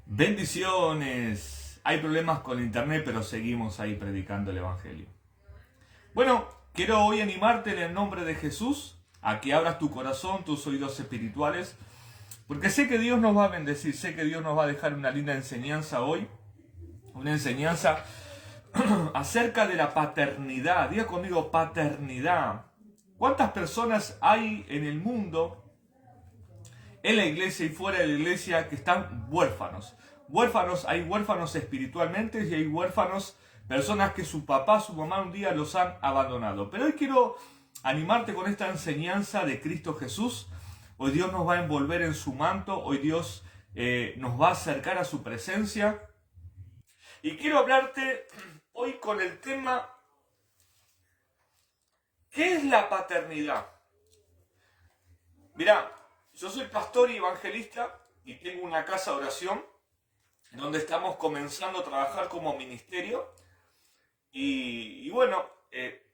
Bendiciones. Hay problemas con internet, pero seguimos ahí predicando el Evangelio. Bueno, quiero hoy animarte en el nombre de Jesús a que abras tu corazón, tus oídos espirituales, porque sé que Dios nos va a bendecir, sé que Dios nos va a dejar una linda enseñanza hoy, una enseñanza acerca de la paternidad. Diga conmigo, paternidad. ¿Cuántas personas hay en el mundo, en la iglesia y fuera de la iglesia, que están huérfanos? Hay huérfanos espiritualmente y hay huérfanos, personas que su papá, su mamá un día los han abandonado. Pero hoy quiero animarte con esta enseñanza de Cristo Jesús. Hoy Dios nos va a envolver en su manto, hoy Dios nos va a acercar a su presencia. Y quiero hablarte hoy con el tema, ¿qué es la paternidad? Mira, yo soy pastor y evangelista y tengo una casa de oración donde estamos comenzando a trabajar como ministerio. Y bueno,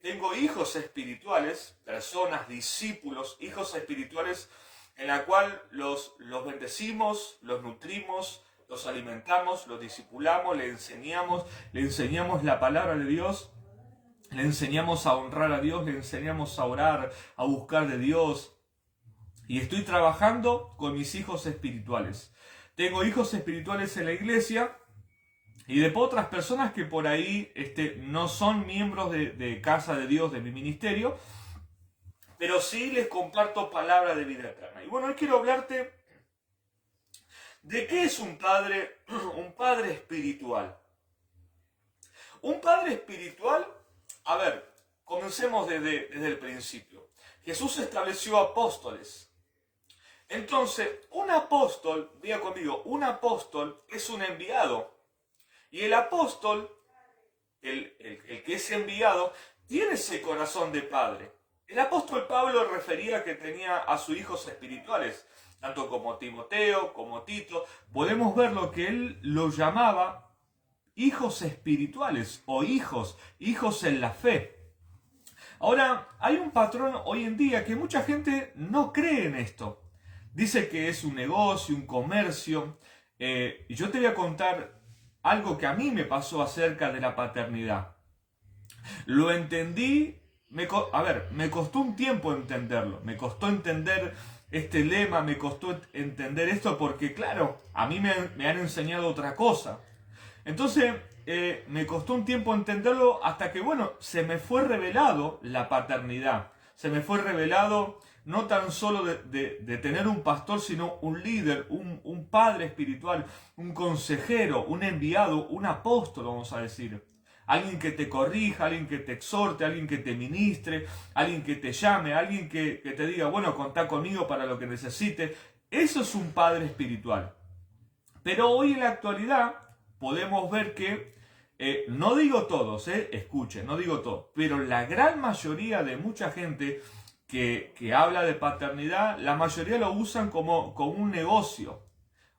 tengo hijos espirituales, personas, discípulos, hijos espirituales en la cual los bendecimos, los nutrimos, los alimentamos, los discipulamos, le enseñamos la palabra de Dios, le enseñamos a honrar a Dios, le enseñamos a orar, a buscar de Dios. Y estoy trabajando con mis hijos espirituales. Tengo hijos espirituales en la iglesia y después otras personas que por ahí no son miembros de Casa de Dios, de mi ministerio, pero sí les comparto palabra de vida eterna. Y bueno, hoy quiero hablarte de qué es un padre espiritual. Un padre espiritual, a ver, comencemos desde el principio. Jesús estableció apóstoles. Entonces, un apóstol, diga conmigo, un apóstol es un enviado. Y el apóstol, el que es enviado, tiene ese corazón de padre. El apóstol Pablo refería que tenía a sus hijos espirituales, tanto como Timoteo, como Tito. Podemos ver lo que él los llamaba hijos espirituales o hijos en la fe. Ahora, hay un patrón hoy en día que mucha gente no cree en esto. Dice que es un negocio, un comercio. Y yo te voy a contar algo que a mí me pasó acerca de la paternidad. Lo entendí, me costó un tiempo entenderlo. Me costó entender este lema, me costó entender esto porque, claro, a mí me han enseñado otra cosa. Entonces, me costó un tiempo entenderlo hasta que, bueno, se me fue revelado la paternidad. Se me fue revelado no tan solo de tener un pastor, sino un líder, un padre espiritual, un consejero, un enviado, un apóstol, vamos a decir. Alguien que te corrija, alguien que te exhorte, alguien que te ministre, alguien que te llame, alguien que te diga, bueno, contá conmigo para lo que necesites. Eso es un padre espiritual. Pero hoy en la actualidad podemos ver que, no digo todos, escuchen, no digo todos, pero la gran mayoría de mucha gente que habla de paternidad, la mayoría lo usan como un negocio.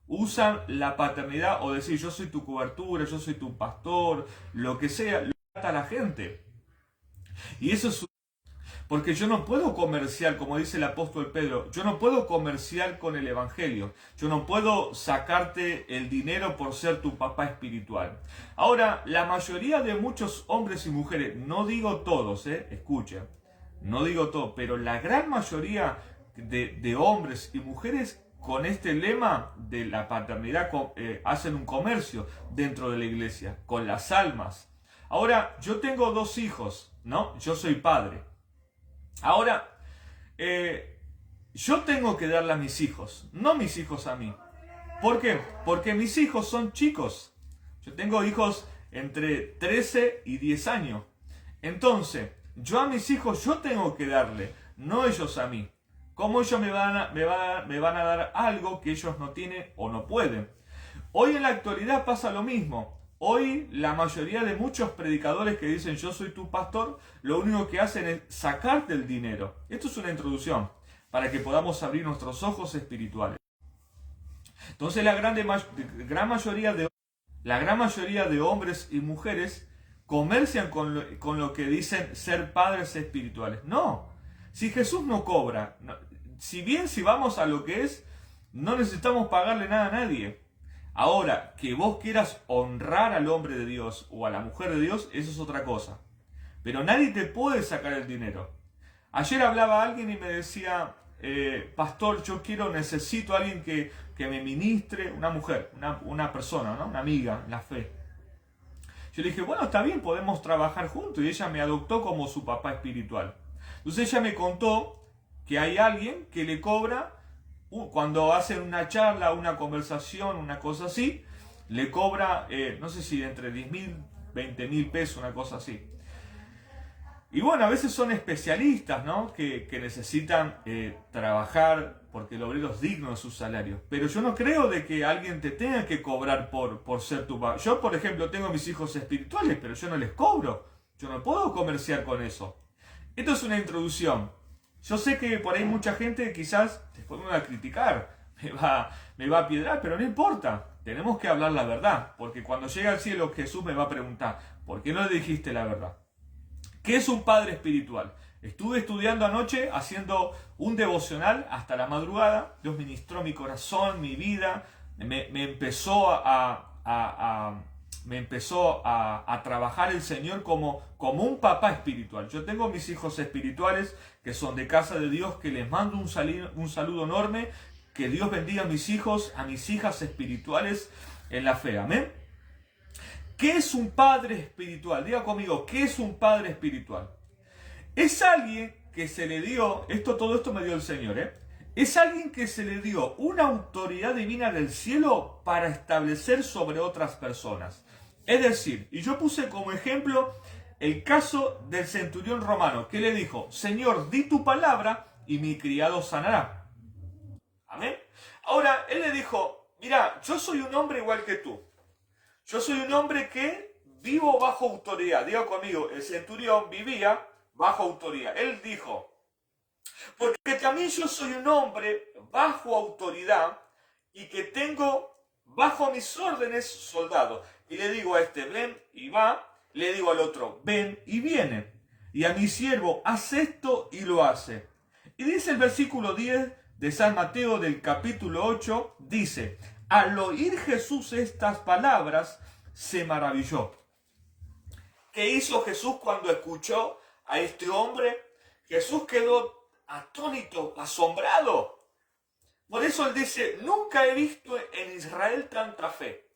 Usan la paternidad o decir yo soy tu cobertura, yo soy tu pastor, lo que sea, lo trata a la gente. Y eso es porque yo no puedo comerciar, como dice el apóstol Pedro, yo no puedo comerciar con el evangelio. Yo no puedo sacarte el dinero por ser tu papá espiritual. Ahora, la mayoría de muchos hombres y mujeres, no digo todos, escuchen, no digo todos, pero la gran mayoría de hombres y mujeres con este lema de la paternidad hacen un comercio dentro de la iglesia, con las almas. Ahora, yo tengo 2 hijos, ¿no? Yo soy padre. Ahora, yo tengo que darle a mis hijos, no mis hijos a mí. ¿Por qué? Porque mis hijos son chicos. Yo tengo hijos entre 13 y 10 años. Entonces, yo a mis hijos yo tengo que darle, no ellos a mí. ¿Cómo ellos me van a dar algo que ellos no tienen o no pueden? Hoy en la actualidad pasa lo mismo. Hoy la mayoría de muchos predicadores que dicen yo soy tu pastor, lo único que hacen es sacarte el dinero. Esto es una introducción para que podamos abrir nuestros ojos espirituales. Entonces la gran mayoría de hombres y mujeres comercian con lo que dicen ser padres espirituales. No, si Jesús no cobra, si vamos a lo que es, no necesitamos pagarle nada a nadie. Ahora, que vos quieras honrar al hombre de Dios o a la mujer de Dios, eso es otra cosa. Pero nadie te puede sacar el dinero. Ayer hablaba alguien y me decía, pastor, necesito a alguien que me ministre, una mujer, una persona, ¿no? Una amiga, en la fe. Yo le dije, bueno, está bien, podemos trabajar juntos. Y ella me adoptó como su papá espiritual. Entonces ella me contó que hay alguien que le cobra, cuando hacen una charla, una conversación, una cosa así, le cobra, no sé si entre 10.000, 20.000 pesos, una cosa así. Y bueno, a veces son especialistas, ¿no? Que necesitan trabajar porque el obrero es digno de su salario. Pero yo no creo de que alguien te tenga que cobrar por ser tu papá. Yo, por ejemplo, tengo mis hijos espirituales, pero yo no les cobro. Yo no puedo comerciar con eso. Esto es una introducción. Yo sé que por ahí mucha gente quizás después me va a criticar, me va a piedrar, pero no importa. Tenemos que hablar la verdad, porque cuando llegue al cielo Jesús me va a preguntar, ¿por qué no le dijiste la verdad? ¿Qué es un padre espiritual? Estuve estudiando anoche, haciendo un devocional hasta la madrugada. Dios ministró mi corazón, mi vida. Me empezó a trabajar el Señor como un papá espiritual. Yo tengo mis hijos espirituales que son de casa de Dios, que les mando un saludo enorme. Que Dios bendiga a mis hijos, a mis hijas espirituales en la fe. Amén. ¿Qué es un padre espiritual? Diga conmigo, ¿qué es un padre espiritual? Es alguien que se le dio, todo esto me dio el Señor, es alguien que se le dio una autoridad divina del cielo para establecer sobre otras personas. Es decir, y yo puse como ejemplo el caso del centurión romano, que le dijo, Señor, di tu palabra y mi criado sanará. Amén. Ahora, él le dijo, mira, yo soy un hombre igual que tú. Yo soy un hombre que vivo bajo autoridad. Diga conmigo, el centurión vivía bajo autoridad. Él dijo, porque también yo soy un hombre bajo autoridad y que tengo bajo mis órdenes soldados. Y le digo a este, ven y va. Le digo al otro, ven y viene. Y a mi siervo, haz esto y lo hace. Y dice el versículo 10 de San Mateo del capítulo 8, dice, al oír Jesús estas palabras, se maravilló. ¿Qué hizo Jesús cuando escuchó a este hombre? Jesús quedó atónito, asombrado. Por eso él dice, nunca he visto en Israel tanta fe.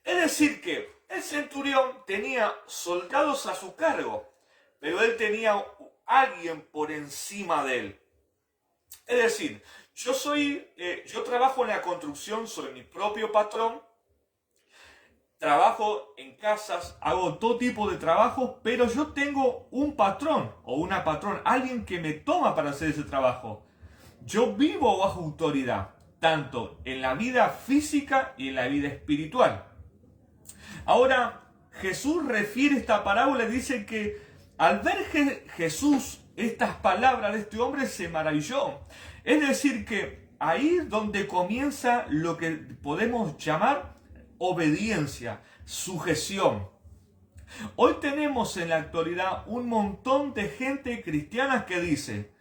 Es decir que el centurión tenía soldados a su cargo, pero él tenía alguien por encima de él. Es decir, yo trabajo en la construcción, soy mi propio patrón, trabajo en casas, hago todo tipo de trabajos, pero yo tengo un patrón o una patrón, alguien que me toma para hacer ese trabajo. Yo vivo bajo autoridad, tanto en la vida física y en la vida espiritual. Ahora, Jesús refiere esta parábola y dice que al ver Jesús estas palabras de este hombre se maravilló. Es decir que ahí es donde comienza lo que podemos llamar obediencia, sujeción. Hoy tenemos en la actualidad un montón de gente cristiana que dice,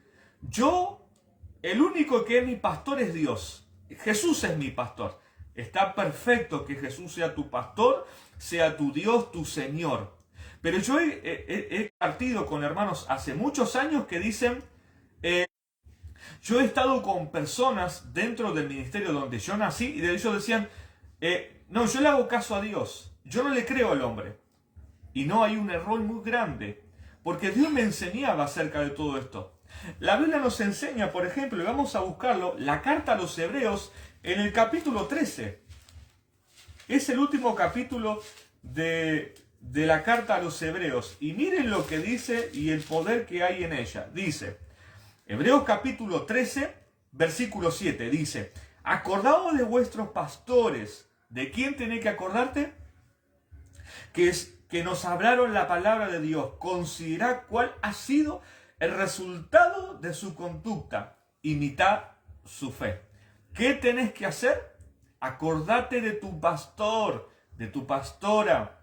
el único que es mi pastor es Dios. Jesús es mi pastor. Está perfecto que Jesús sea tu pastor, sea tu Dios, tu Señor. Pero yo he partido con hermanos hace muchos años que dicen, yo he estado con personas dentro del ministerio donde yo nací y de ellos decían, no, yo le hago caso a Dios, yo no le creo al hombre. Y no, hay un error muy grande, porque Dios me enseñaba acerca de todo esto. La Biblia nos enseña, por ejemplo, y vamos a buscarlo, la carta a los Hebreos en el capítulo 13. Es el último capítulo de la carta a los Hebreos. Y miren lo que dice y el poder que hay en ella. Dice, Hebreos capítulo 13, versículo 7, dice, acordaos de vuestros pastores. ¿De quién tenés que acordarte? Que nos hablaron la palabra de Dios. Considerad cuál ha sido el resultado de su conducta. Imitad su fe. ¿Qué tenés que hacer? Acordate de tu pastor, de tu pastora.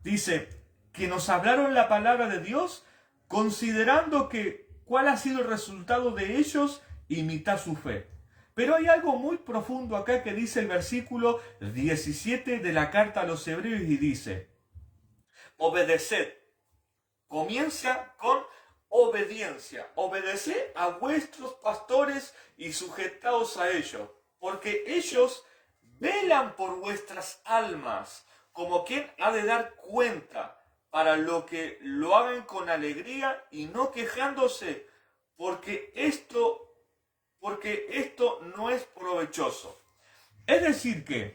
Dice, que nos hablaron la palabra de Dios, considerando que cuál ha sido el resultado de ellos, imitad su fe. Pero hay algo muy profundo acá que dice el versículo 17 de la carta a los Hebreos y dice, obedeced. Comienza con obediencia. Obedeced a vuestros pastores y sujetaos a ellos, porque ellos velan por vuestras almas, como quien ha de dar cuenta, para lo que lo hagan con alegría y no quejándose, porque esto no es provechoso. Es decir ¿qué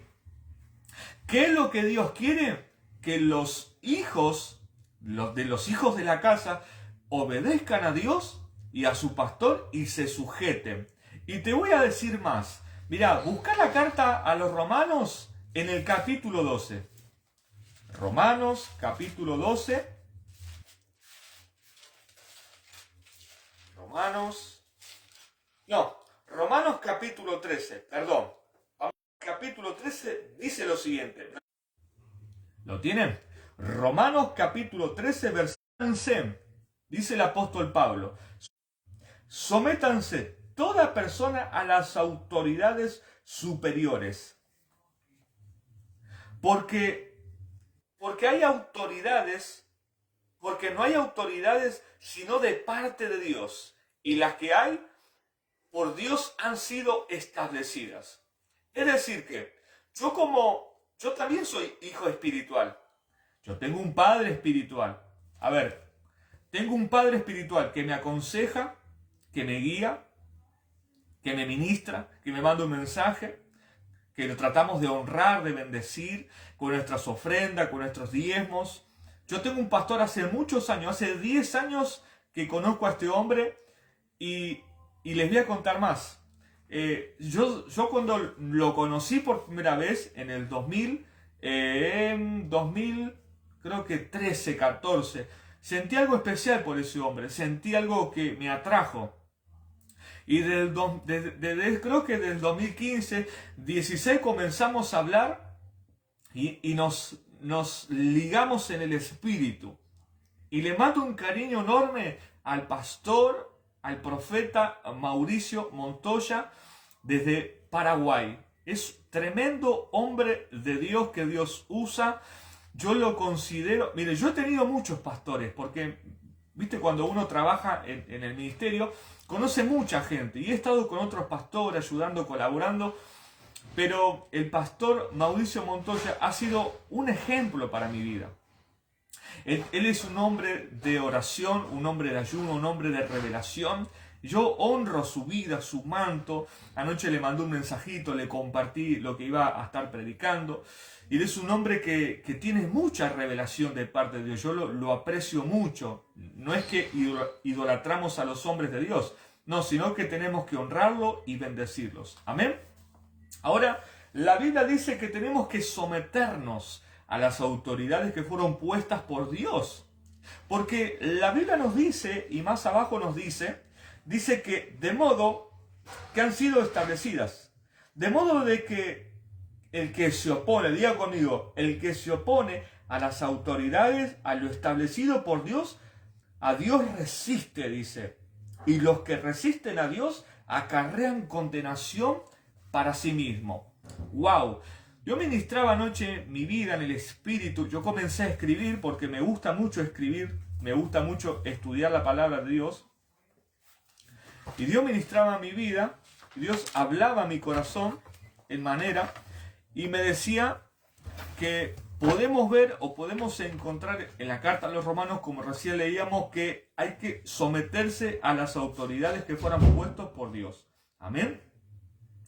es lo que Dios quiere? Que los hijos de la casa obedezcan a Dios y a su pastor y se sujeten. Y te voy a decir más. Mirá, busca la carta a los Romanos en el capítulo 12. Romanos capítulo 12. Romanos capítulo 13, perdón. Capítulo 13 dice lo siguiente. ¿Lo tienen? Romanos capítulo 13, versículo 11. Dice el apóstol Pablo. Sométanse toda persona a las autoridades superiores. Porque hay autoridades, porque no hay autoridades sino de parte de Dios. Y las que hay, por Dios han sido establecidas. Es decir yo también soy hijo espiritual. Yo tengo un padre espiritual. A ver, tengo un padre espiritual que me aconseja, que me guía, que me ministra, que me manda un mensaje, que lo tratamos de honrar, de bendecir con nuestras ofrendas, con nuestros diezmos. Yo tengo un pastor hace muchos años, hace 10 años que conozco a este hombre y les voy a contar más. Yo cuando lo conocí por primera vez en el 2000, creo que 13, 14, sentí algo especial por ese hombre, sentí algo que me atrajo. Y creo que desde el 2015, 16 comenzamos a hablar y nos ligamos en el espíritu. Y le mando un cariño enorme al pastor, al profeta Mauricio Montoya desde Paraguay. Es tremendo hombre de Dios que Dios usa. Yo lo considero, mire, yo he tenido muchos pastores, porque, viste, cuando uno trabaja en el ministerio, conoce mucha gente, y he estado con otros pastores, ayudando, colaborando, pero el pastor Mauricio Montoya ha sido un ejemplo para mi vida. Él es un hombre de oración, un hombre de ayuno, un hombre de revelación. Yo honro su vida, su manto. Anoche le mandé un mensajito, le compartí lo que iba a estar predicando. Y él es un hombre que tiene mucha revelación de parte de Dios. Yo lo aprecio mucho. No es que idolatramos a los hombres de Dios, no, sino que tenemos que honrarlo y bendecirlos. Amén. Ahora, la Biblia dice que tenemos que someternos a las autoridades que fueron puestas por Dios. Porque la Biblia nos dice, y más abajo nos dice que de modo que han sido establecidas. De modo de que el que se opone, diga conmigo, el que se opone a las autoridades, a lo establecido por Dios, a Dios resiste, dice. Y los que resisten a Dios acarrean condenación para sí mismo. ¡Wow! Yo ministraba anoche mi vida en el Espíritu. Yo comencé a escribir porque me gusta mucho escribir, me gusta mucho estudiar la palabra de Dios. Y Dios ministraba mi vida, Dios hablaba a mi corazón en manera, y me decía que podemos ver o podemos encontrar en la carta a los Romanos, como recién leíamos, que hay que someterse a las autoridades que fueran puestas por Dios. Amén.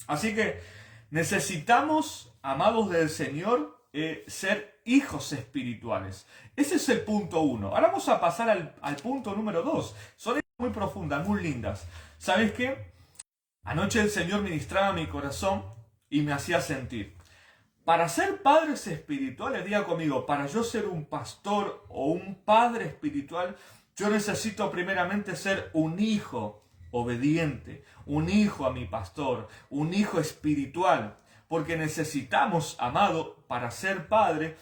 Así que necesitamos, amados del Señor, ser hijos espirituales. Ese es el punto 1. Ahora vamos a pasar al punto número 2. Son muy profundas, muy lindas. ¿Sabes qué? Anoche el Señor ministraba mi corazón y me hacía sentir. Para ser padres espirituales, diga conmigo, para yo ser un pastor o un padre espiritual, yo necesito primeramente ser un hijo obediente, un hijo a mi pastor, un hijo espiritual, porque necesitamos, amado, para ser padre,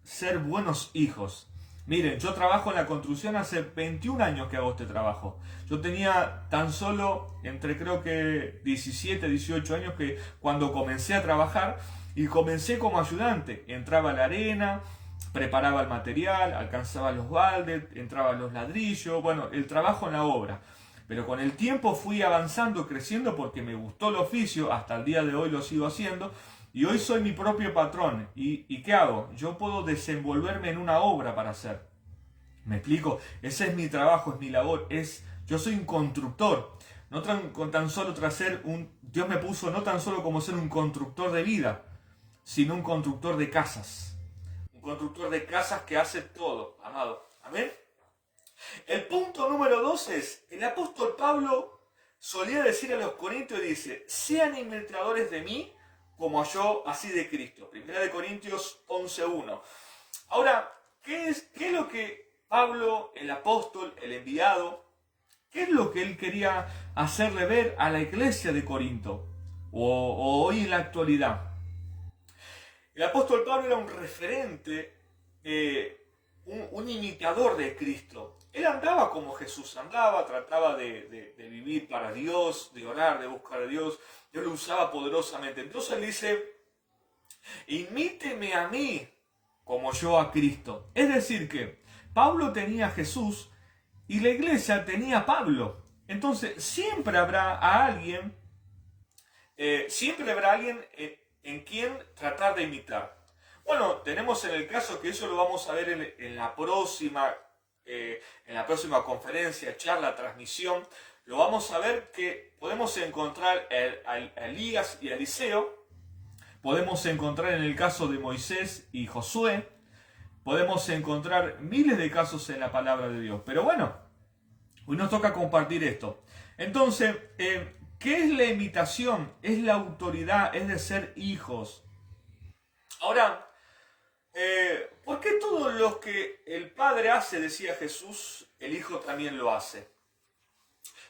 ser buenos hijos. Miren, yo trabajo en la construcción hace 21 años que hago este trabajo. Yo tenía tan solo entre creo que 17, 18 años que cuando comencé a trabajar, y comencé como ayudante. Entraba a la arena, preparaba el material, alcanzaba los baldes, entraba los ladrillos, bueno, el trabajo en la obra. Pero con el tiempo fui avanzando, creciendo porque me gustó el oficio, hasta el día de hoy lo sigo haciendo. Y hoy soy mi propio patrón. ¿Y qué hago? Yo puedo desenvolverme en una obra para hacer. ¿Me explico? Ese es mi trabajo, es mi labor. Yo soy un constructor. No tan solo tras ser Dios me puso no tan solo como ser un constructor de vida, sino un constructor de casas. Un constructor de casas que hace todo, amado. Amén. El punto número 2 es, el apóstol Pablo solía decir a los corintios, dice, sean imitadores de mí, como yo, así de Cristo. Primera de Corintios 11:1. Ahora, ¿qué es lo que Pablo, el apóstol, el enviado, qué es lo que él quería hacerle ver a la iglesia de Corinto? O hoy en la actualidad. El apóstol Pablo era un referente, un imitador de Cristo. Él andaba como Jesús andaba, trataba de vivir para Dios, de orar, de buscar a Dios. Dios lo usaba poderosamente. Entonces él dice, imíteme a mí como yo a Cristo. Es decir que Pablo tenía a Jesús y la iglesia tenía a Pablo. Entonces siempre habrá alguien en quien tratar de imitar. Bueno, tenemos en el caso que eso lo vamos a ver en la próxima conferencia, charla, transmisión. Lo vamos a ver que podemos encontrar a Elías y a Eliseo. Podemos encontrar en el caso de Moisés y Josué. Podemos encontrar miles de casos en la palabra de Dios. Pero bueno, hoy nos toca compartir esto. Entonces, ¿qué es la imitación? Es la autoridad, es de ser hijos. Ahora, ¿por qué todo lo que el Padre hace, decía Jesús, el Hijo también lo hace?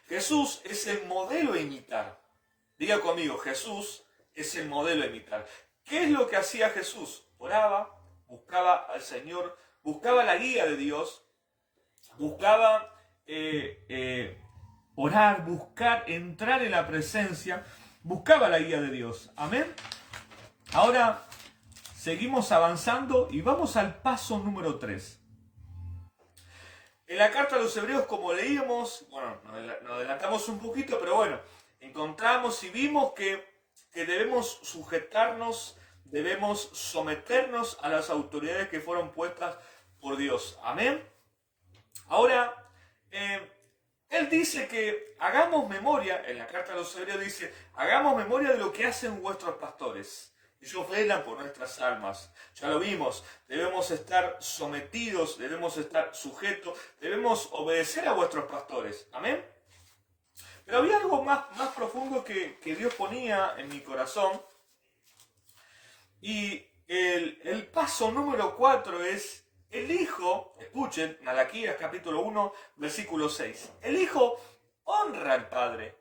Jesús es el modelo a imitar. Diga conmigo, Jesús es el modelo a imitar. ¿Qué es lo que hacía Jesús? Oraba, buscaba al Señor, buscaba la guía de Dios, buscaba orar, buscar, entrar en la presencia, buscaba la guía de Dios. Amén. Ahora seguimos avanzando y vamos al paso número 3. En la carta a los Hebreos, como leíamos, bueno, nos adelantamos un poquito, pero bueno, encontramos y vimos que debemos sujetarnos, debemos someternos a las autoridades que fueron puestas por Dios. Amén. Ahora, él dice que hagamos memoria, en la carta a los Hebreos dice, hagamos memoria de lo que hacen vuestros pastores. Ellos velan por nuestras almas. Ya lo vimos, debemos estar sometidos, debemos estar sujetos, debemos obedecer a vuestros pastores. Amén. Pero había algo más profundo que Dios ponía en mi corazón. Y el paso número 4 es, el Hijo, escuchen, Malaquías capítulo 1, versículo 6. El Hijo honra al Padre,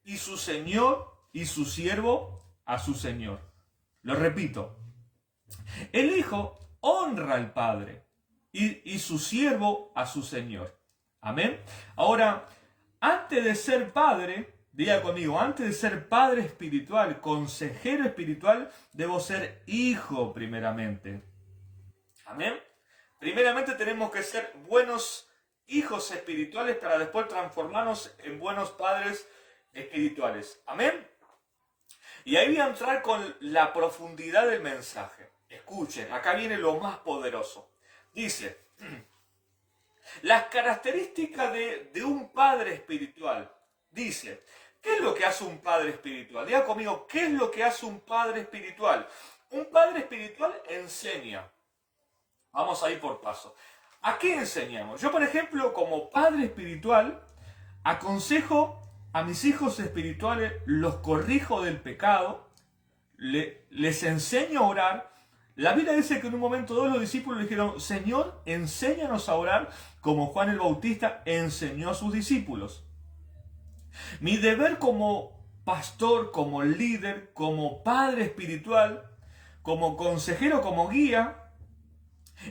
y su Señor y su siervo a su Señor. Lo repito, el Hijo honra al Padre y su siervo a su Señor. Amén. Ahora, antes de ser padre, diga conmigo, antes de ser padre espiritual, consejero espiritual, debo ser hijo primeramente. Amén. Primeramente tenemos que ser buenos hijos espirituales para después transformarnos en buenos padres espirituales. Amén. Y ahí voy a entrar con la profundidad del mensaje. Escuchen, acá viene lo más poderoso. Dice, las características de un padre espiritual. Dice, ¿qué es lo que hace un padre espiritual? Diga conmigo, ¿qué es lo que hace un padre espiritual? Un padre espiritual enseña. Vamos a ir por paso. ¿A qué enseñamos? Yo, por ejemplo, como padre espiritual, aconsejo a mis hijos espirituales, los corrijo del pecado, les enseño a orar. La Biblia dice que en un momento todos los discípulos le dijeron, Señor, enséñanos a orar como Juan el Bautista enseñó a sus discípulos. Mi deber como pastor, como líder, como padre espiritual, como consejero, como guía,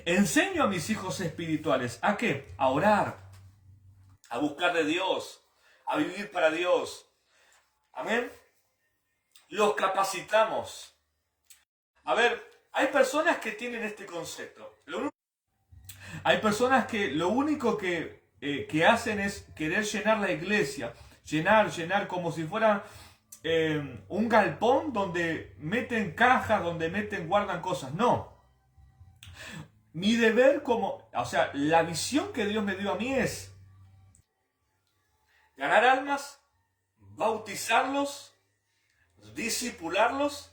Enseño a mis hijos espirituales, ¿a qué? A orar, a buscar de Dios, a vivir para Dios. Amén. Los capacitamos. A ver, hay personas que tienen este concepto. Hay personas que lo único que hacen es querer llenar la iglesia. Llenar como si fuera un galpón donde meten cajas, donde guardan cosas. No. Mi deber la visión que Dios me dio a mí es ganar almas, bautizarlos, discipularlos,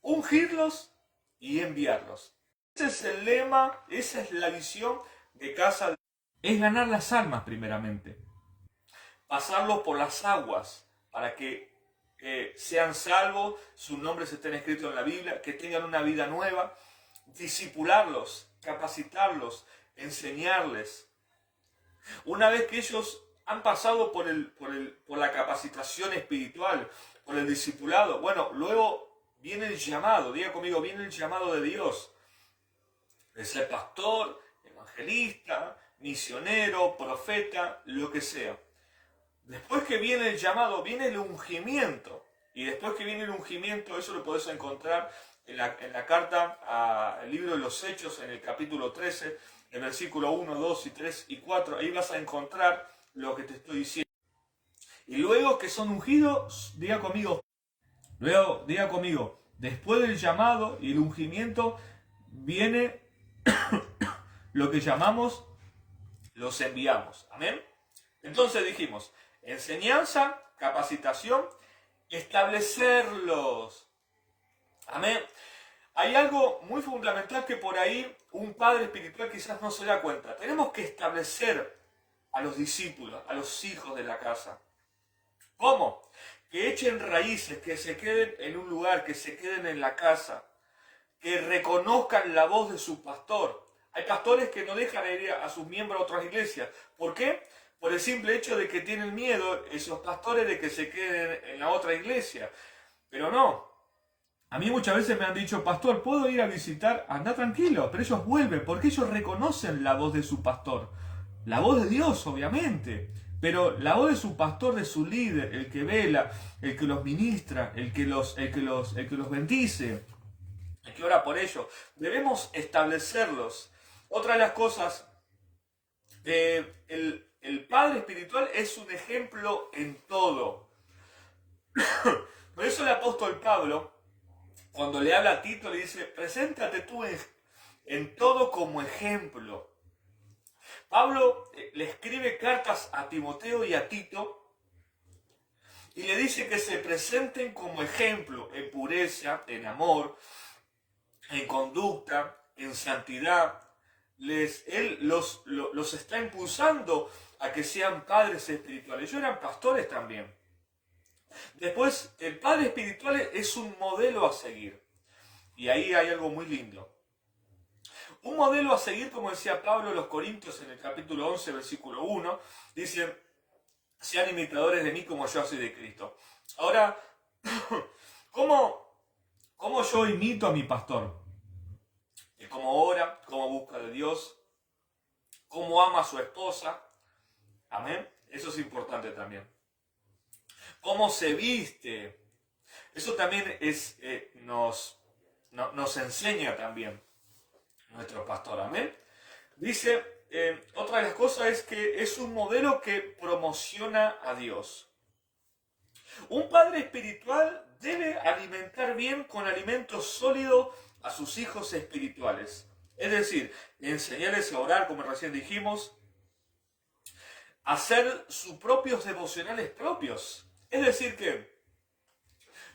ungirlos y enviarlos. Ese es el lema, esa es la visión de Casa de Dios. Es ganar las almas primeramente. Pasarlos por las aguas para que sean salvos, sus nombres estén escritos en la Biblia, que tengan una vida nueva, discipularlos, capacitarlos, enseñarles. Una vez que ellos han pasado por la capacitación espiritual, por el discipulado, bueno, luego viene el llamado, diga conmigo, viene el llamado de Dios, de ser pastor, evangelista, misionero, profeta, lo que sea. Después que viene el llamado, viene el ungimiento. Y después que viene el ungimiento, eso lo podés encontrar en la carta al libro de los Hechos, en el capítulo 13, el versículo 1, 2 y 3 y 4. Ahí vas a encontrar lo que te estoy diciendo. Y luego que son ungidos, diga conmigo, después del llamado y el ungimiento, viene lo que llamamos los enviamos. Amén. Entonces dijimos, enseñanza, capacitación, establecerlos. Amén. Hay algo muy fundamental que por ahí un padre espiritual quizás no se da cuenta. Tenemos que establecer a los discípulos, a los hijos de la casa. ¿Cómo? Que echen raíces, que se queden en un lugar, que se queden en la casa, que reconozcan la voz de su pastor. Hay pastores que no dejan ir a sus miembros a otras iglesias. ¿Por qué? Por el simple hecho de que tienen miedo esos pastores de que se queden en la otra iglesia. Pero no. A mí muchas veces me han dicho, pastor, ¿puedo ir a visitar? Anda tranquilo, pero ellos vuelven porque ellos reconocen la voz de su pastor. La voz de Dios, obviamente. Pero la voz de su pastor, de su líder, el que vela, el que los ministra, el que los bendice, el que ora por ellos. Debemos establecerlos. Otra de las cosas, el padre espiritual es un ejemplo en todo. Por eso el apóstol Pablo, cuando le habla a Tito, le dice, preséntate tú en todo como ejemplo. Pablo le escribe cartas a Timoteo y a Tito y le dice que se presenten como ejemplo en pureza, en amor, en conducta, en santidad. Él los está impulsando a que sean padres espirituales. Ellos eran pastores también. Después, el padre espiritual es un modelo a seguir. Y ahí hay algo muy lindo. Un modelo a seguir, como decía Pablo a los Corintios en el capítulo 11, versículo 1, dice, sean imitadores de mí como yo soy de Cristo. Ahora, ¿cómo yo imito a mi pastor? Cómo ora, cómo busca de Dios, cómo ama a su esposa. Amén. Eso es importante también. Cómo se viste. Eso también nos enseña también nuestro pastor. Amén. Dice, otra de las cosas es que es un modelo que promociona a Dios. Un padre espiritual debe alimentar bien con alimento sólido a sus hijos espirituales. Es decir, enseñarles a orar, como recién dijimos, hacer sus propios devocionales propios. Es decir que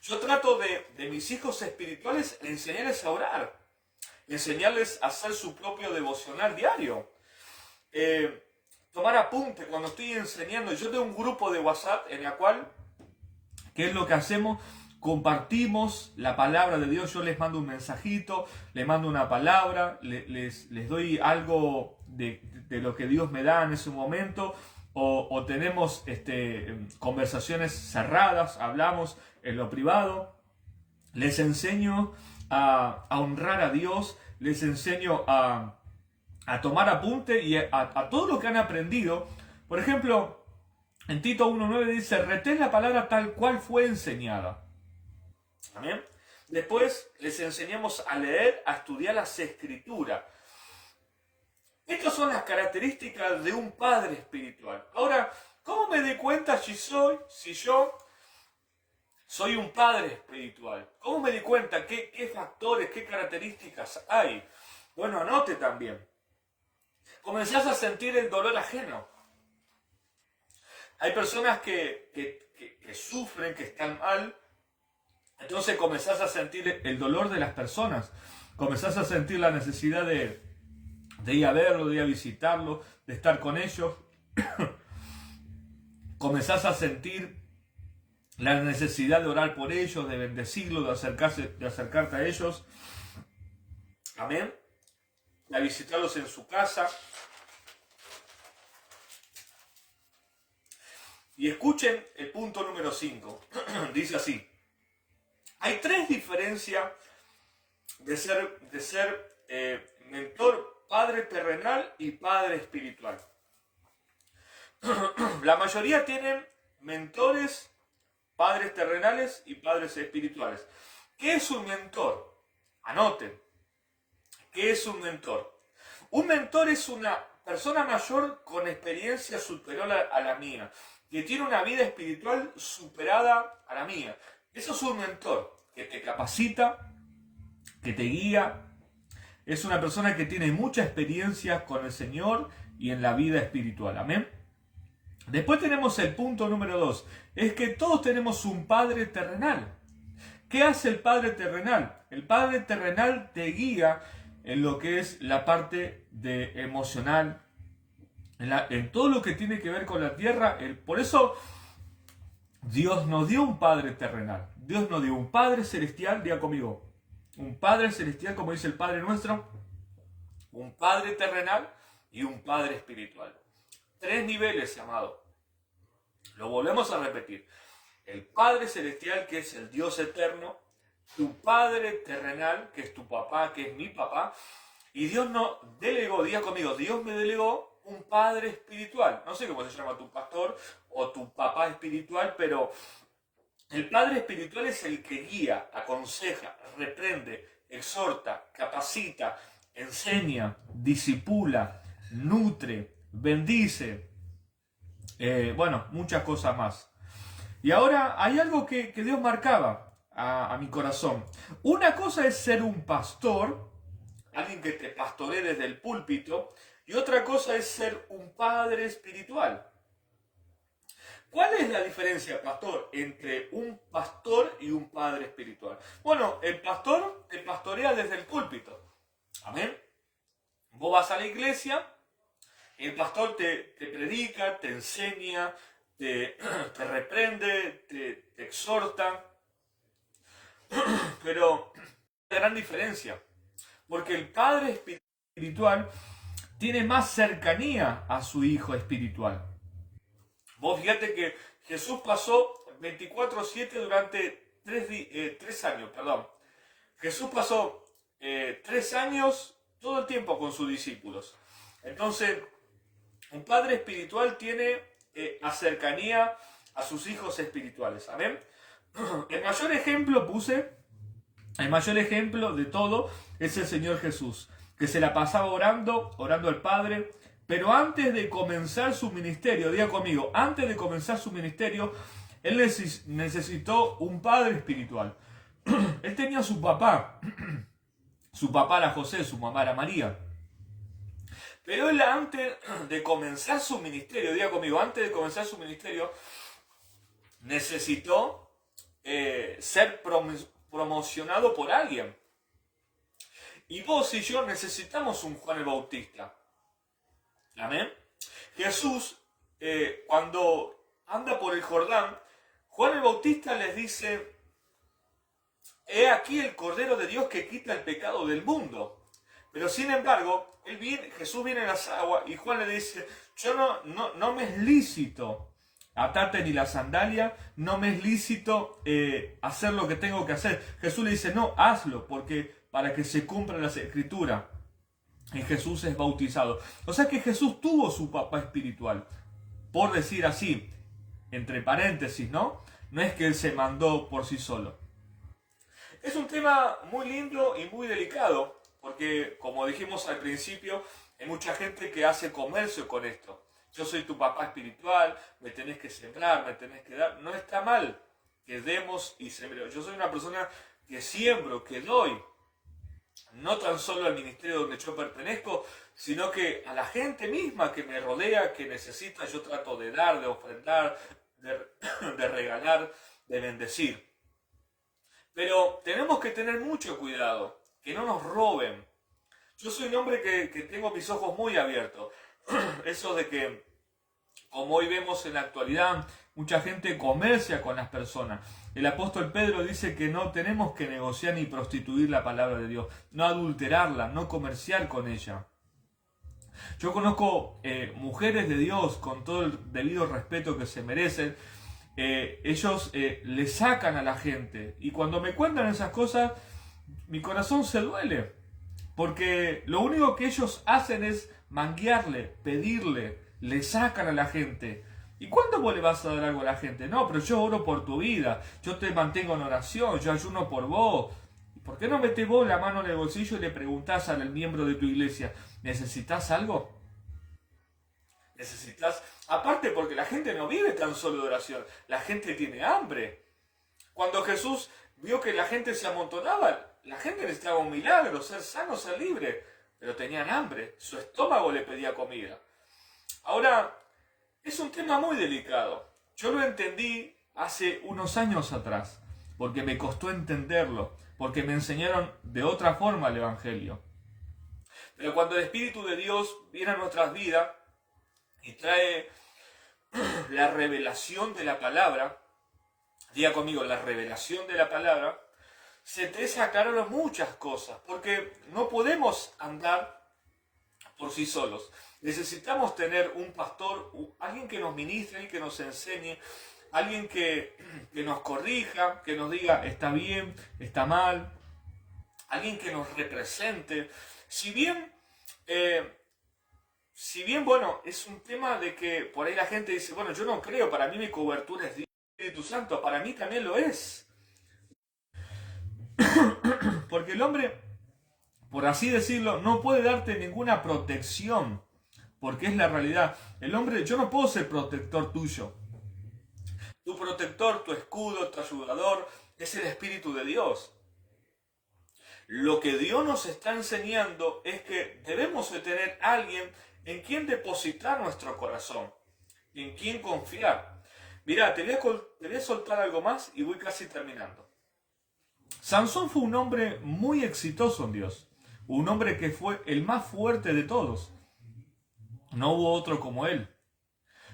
yo trato de mis hijos espirituales enseñarles a orar, enseñarles a hacer su propio devocional diario. Tomar apunte cuando estoy enseñando. Yo tengo un grupo de WhatsApp en la cual, ¿qué es lo que hacemos? Compartimos la palabra de Dios. Yo les mando un mensajito, les mando una palabra, les doy algo de lo que Dios me da en ese momento, o tenemos conversaciones cerradas, hablamos en lo privado. Les enseño a honrar a Dios, les enseño a tomar apunte y a todo lo que han aprendido. Por ejemplo, en Tito 1.9 dice, retén la palabra tal cual fue enseñada. Amén. Después les enseñamos a leer, a estudiar las escrituras. Estas son las características de un padre espiritual. Ahora, ¿cómo me doy cuenta si yo soy un padre espiritual? ¿Cómo me doy cuenta? ¿Qué factores, qué características hay? Bueno, anote también. Comenzás a sentir el dolor ajeno. Hay personas que sufren, que están mal. Entonces comenzás a sentir el dolor de las personas. Comenzás a sentir la necesidad de ir a verlo, de ir a visitarlo, de estar con ellos. Comenzás a sentir la necesidad de orar por ellos, de bendecirlos, de acercarte a ellos. Amén. A visitarlos en su casa. Y escuchen el punto número 5. Dice así. Hay 3 diferencias de ser mentor, padre terrenal y padre espiritual. La mayoría tienen mentores, padres terrenales y padres espirituales. ¿Qué es un mentor? Anoten. ¿Qué es un mentor? Un mentor es una persona mayor con experiencia superior a la mía, que tiene una vida espiritual superada a la mía. Eso es un mentor, que te capacita, que te guía. Es una persona que tiene mucha experiencia con el Señor y en la vida espiritual. Amén. Después tenemos el punto número 2. Es que todos tenemos un padre terrenal. ¿Qué hace el padre terrenal? El padre terrenal te guía en lo que es la parte emocional, en todo lo que tiene que ver con la tierra. Por eso Dios nos dio un padre terrenal. Dios nos dio un padre celestial, diga conmigo, un padre celestial, como dice el Padre Nuestro, un padre terrenal y un padre espiritual. 3 niveles, amado. Lo volvemos a repetir. El Padre Celestial, que es el Dios eterno, tu Padre terrenal, que es tu papá, que es mi papá, y Dios nos delegó, diga conmigo, Dios me delegó un Padre espiritual. No sé cómo se llama tu pastor o tu papá espiritual, pero el Padre espiritual es el que guía, aconseja, reprende, exhorta, capacita, enseña, disipula, nutre, bendice, muchas cosas más. Y ahora hay algo que Dios marcaba a mi corazón. Una cosa es ser un pastor, alguien que te pastoree desde el púlpito, y otra cosa es ser un padre espiritual. ¿Cuál es la diferencia, pastor, entre un pastor y un padre espiritual? Bueno, el pastor te pastorea desde el púlpito. Amén. Vos vas a la iglesia, el pastor te predica, te enseña, te reprende, te exhorta. Pero hay una gran diferencia, porque el padre espiritual tiene más cercanía a su hijo espiritual. Vos fíjate que Jesús pasó 24/7 durante 3 años, perdón. Jesús pasó 3 años todo el tiempo con sus discípulos. Entonces, un padre espiritual tiene cercanía a sus hijos espirituales. ¿Amén? El mayor ejemplo de todo es el Señor Jesús, que se la pasaba orando al Padre, pero antes de comenzar su ministerio, diga conmigo, antes de comenzar su ministerio, él necesitó un padre espiritual. Él tenía a su papá era José, su mamá era María. Pero él antes de comenzar su ministerio, diga conmigo, antes de comenzar su ministerio, necesitó ser promocionado por alguien. Y vos y yo necesitamos un Juan el Bautista. Amén. Jesús, cuando anda por el Jordán, Juan el Bautista les dice: he aquí el Cordero de Dios que quita el pecado del mundo. Pero sin embargo, Jesús viene en las aguas y Juan le dice: yo no me es lícito atate ni la sandalia, no me es lícito hacer lo que tengo que hacer. Jesús le dice, no, hazlo, porque para que se cumpla la escritura. Y Jesús es bautizado. O sea que Jesús tuvo su papá espiritual, por decir así, entre paréntesis, ¿no? No es que él se mandó por sí solo. Es un tema muy lindo y muy delicado, porque como dijimos al principio, hay mucha gente que hace comercio con esto. Yo soy tu papá espiritual, me tenés que sembrar, me tenés que dar. No está mal que demos y sembremos. Yo soy una persona que siembro, que doy. No tan solo al ministerio donde yo pertenezco, sino que a la gente misma que me rodea, que necesita, yo trato de dar, de ofrendar, de regalar, de bendecir. Pero tenemos que tener mucho cuidado, que no nos roben. Yo soy un hombre que tengo mis ojos muy abiertos. Eso de que, como hoy vemos en la actualidad, mucha gente comercia con las personas. El apóstol Pedro dice que no tenemos que negociar ni prostituir la palabra de Dios, no adulterarla, no comerciar con ella. Yo conozco mujeres de Dios con todo el debido respeto que se merecen. Ellos le sacan a la gente, y cuando me cuentan esas cosas mi corazón se duele, porque lo único que ellos hacen es manguearle, pedirle, le sacan a la gente. ¿Y cuándo vos le vas a dar algo a la gente? No, pero yo oro por tu vida, yo te mantengo en oración, yo ayuno por vos. ¿Por qué no metés vos la mano en el bolsillo y le preguntás al miembro de tu iglesia, ¿necesitas algo? ¿Necesitas? Aparte, porque la gente no vive tan solo de oración, la gente tiene hambre. Cuando Jesús vio que la gente se amontonaba, la gente necesitaba un milagro, ser sano, ser libre, pero tenían hambre, su estómago le pedía comida. Ahora, es un tema muy delicado. Yo lo entendí hace unos años atrás, porque me costó entenderlo, porque me enseñaron de otra forma el Evangelio. Pero cuando el Espíritu de Dios viene a nuestras vidas y trae la revelación de la palabra, diga conmigo, la revelación de la palabra, se te aclararon muchas cosas, porque no podemos andar por sí solos. Necesitamos tener un pastor, alguien que nos ministre y que nos enseñe, alguien que nos corrija, que nos diga está bien, está mal, alguien que nos represente. Si bien, bueno, es un tema de que por ahí la gente dice, bueno, yo no creo, para mí mi cobertura es Dios, Espíritu Santo, para mí también lo es. Porque el hombre, por así decirlo, no puede darte ninguna protección, porque es la realidad. El hombre, yo no puedo ser protector tuyo. Tu protector, tu escudo, tu ayudador, es el Espíritu de Dios. Lo que Dios nos está enseñando es que debemos de tener a alguien en quien depositar nuestro corazón, en quien confiar. Mirá, te voy a soltar algo más y voy casi terminando. Sansón fue un hombre muy exitoso en Dios, un hombre que fue el más fuerte de todos. No hubo otro como él.